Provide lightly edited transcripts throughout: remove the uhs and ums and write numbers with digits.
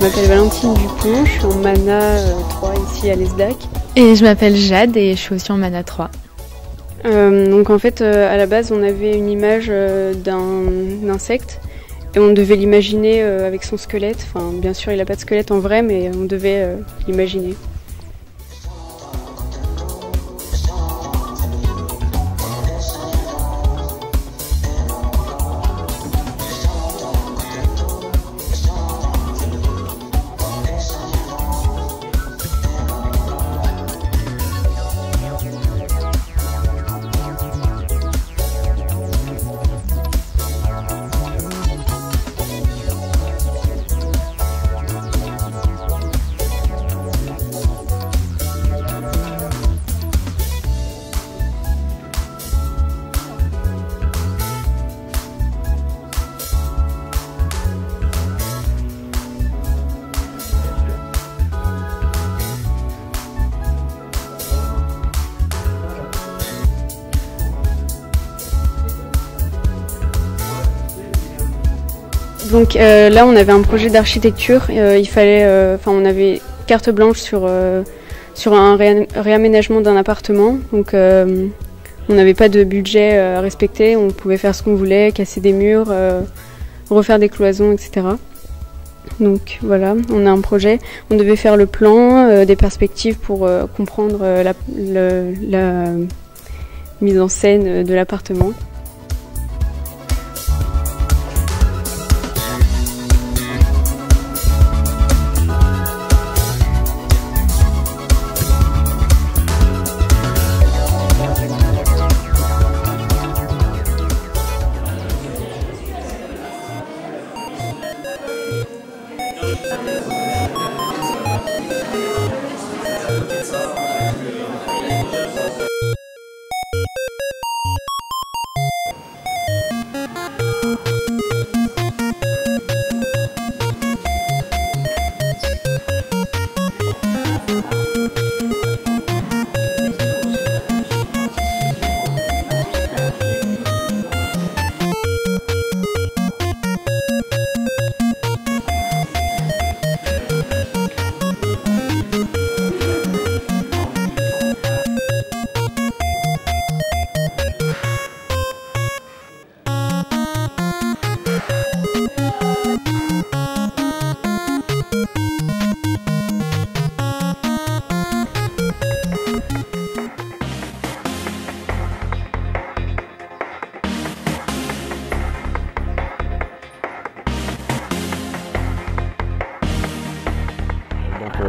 m'appelle Valentine Dupont, je suis en Mana 3 ici à l'ESDAC. Et je m'appelle Jade et je suis aussi en Mana 3. Donc en fait, à la base, on avait une image d'un insecte et on devait l'imaginer avec son squelette. Enfin, bien sûr, il n'a pas de squelette en vrai, mais on devait l'imaginer. Donc là, on avait un projet d'architecture. Il fallait, on avait carte blanche sur un réaménagement d'un appartement. Donc, on n'avait pas de budget à respecter. On pouvait faire ce qu'on voulait, casser des murs, refaire des cloisons, etc. Donc voilà, on a un projet. On devait faire le plan, des perspectives pour comprendre la mise en scène de l'appartement.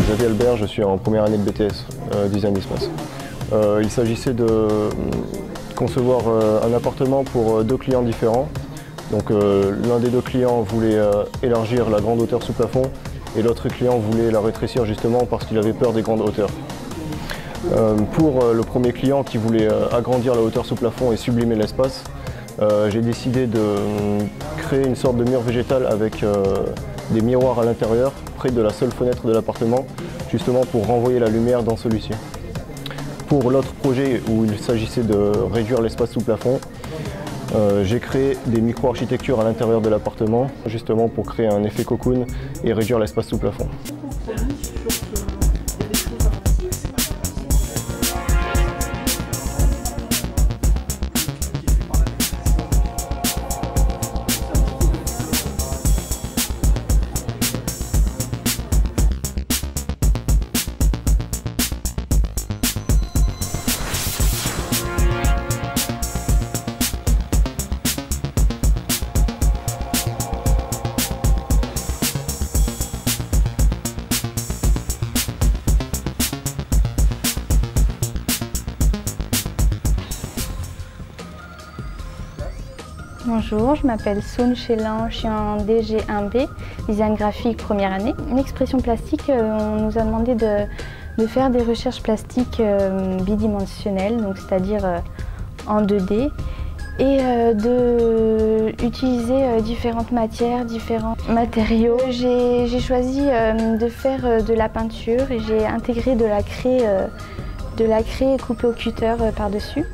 Xavier Albert, je suis en première année de BTS, Design d'Espace. Il s'agissait de concevoir un appartement pour deux clients différents. Donc l'un des deux clients voulait élargir la grande hauteur sous plafond et l'autre client voulait la rétrécir justement parce qu'il avait peur des grandes hauteurs. Pour le premier client qui voulait agrandir la hauteur sous plafond et sublimer l'espace, j'ai décidé de créer une sorte de mur végétal avec des miroirs à l'intérieur, près de la seule fenêtre de l'appartement, justement pour renvoyer la lumière dans celui-ci. Pour l'autre projet où il s'agissait de réduire l'espace sous plafond, j'ai créé des micro-architectures à l'intérieur de l'appartement, justement pour créer un effet cocoon et réduire l'espace sous plafond. Bonjour, je m'appelle Saune Chélan, je suis en DG1B, design graphique première année. Une expression plastique, on nous a demandé de faire des recherches plastiques bidimensionnelles, donc c'est-à-dire en 2D, et d'utiliser différentes matières, différents matériaux. J'ai choisi de faire de la peinture et j'ai intégré de la craie coupée au cutter par-dessus.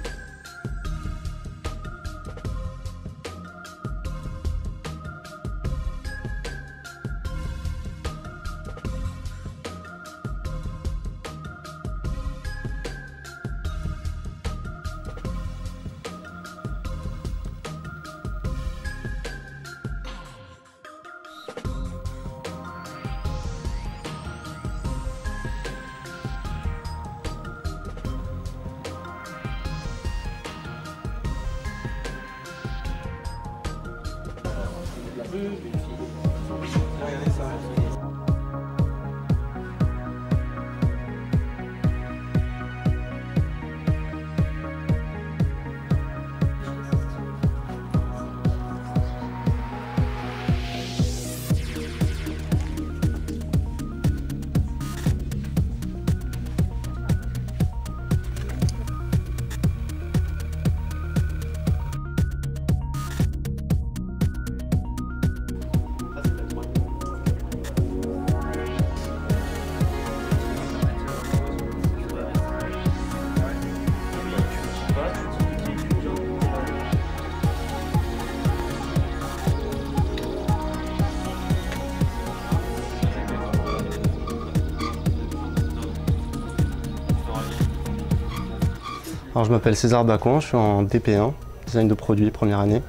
Alors, je m'appelle César Bacon, je suis en DP1, design de produit, première année.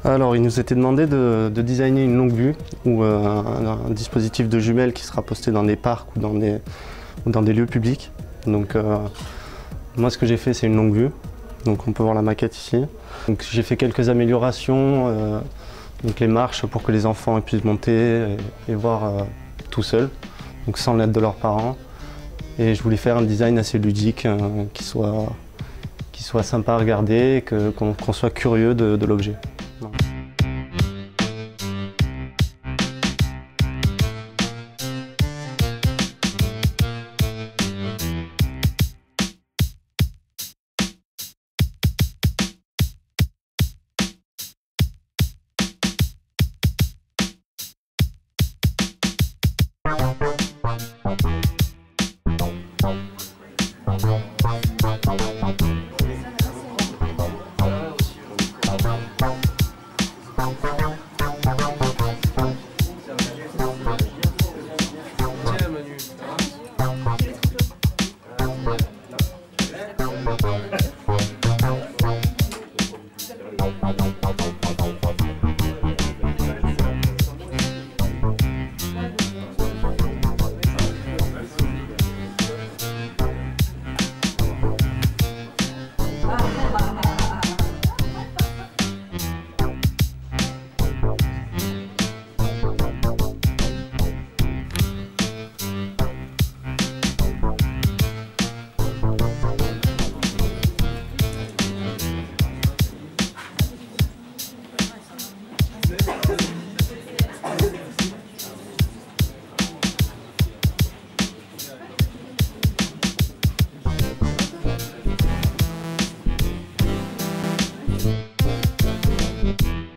Alors, il nous était demandé de designer une longue vue ou un dispositif de jumelles qui sera posté dans des parcs ou dans des lieux publics. Donc, moi, ce que j'ai fait, c'est une longue vue. Donc, on peut voir la maquette ici. Donc, j'ai fait quelques améliorations, donc les marches pour que les enfants puissent monter et voir tout seuls, donc sans l'aide de leurs parents. Et je voulais faire un design assez ludique, qui soit sympa à regarder, qu'on soit curieux de l'objet.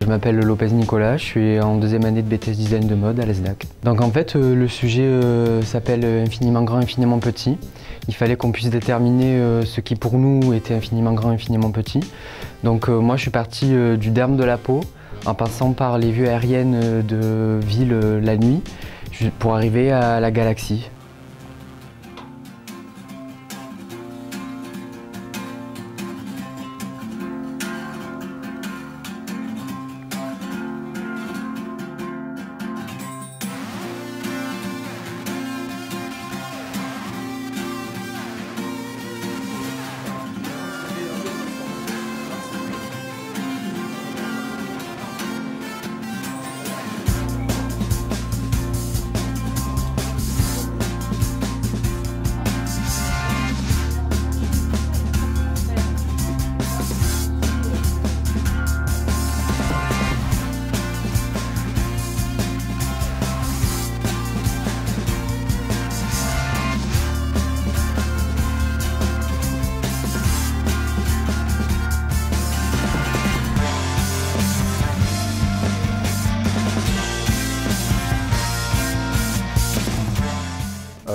Je m'appelle Lopez Nicolas, je suis en deuxième année de BTS Design de mode à l'ESDAC. Donc en fait, le sujet s'appelle Infiniment grand, infiniment petit. Il fallait qu'on puisse déterminer ce qui pour nous était infiniment grand, infiniment petit. Donc moi je suis parti du derme de la peau, en passant par les vues aériennes de villes la nuit, pour arriver à la galaxie.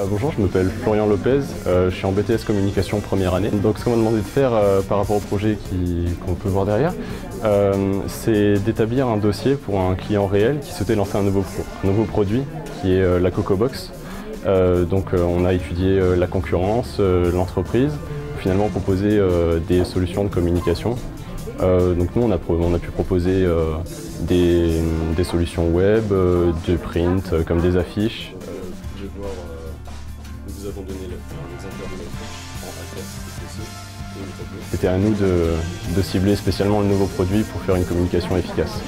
Bonjour, je m'appelle Florian Lopez, je suis en BTS Communication première année. Donc ce qu'on m'a demandé de faire par rapport au projet qu'on peut voir derrière, c'est d'établir un dossier pour un client réel qui souhaitait lancer un nouveau produit qui est la CocoBox. Donc on a étudié la concurrence, l'entreprise, finalement proposer des solutions de communication. Donc nous on a pu proposer des solutions web, de print, comme des affiches. Vous pouvez voir, nous avons donné un exemplaire de l'affiche en A4 et au tableau. C'était à nous de cibler spécialement le nouveau produit pour faire une communication efficace.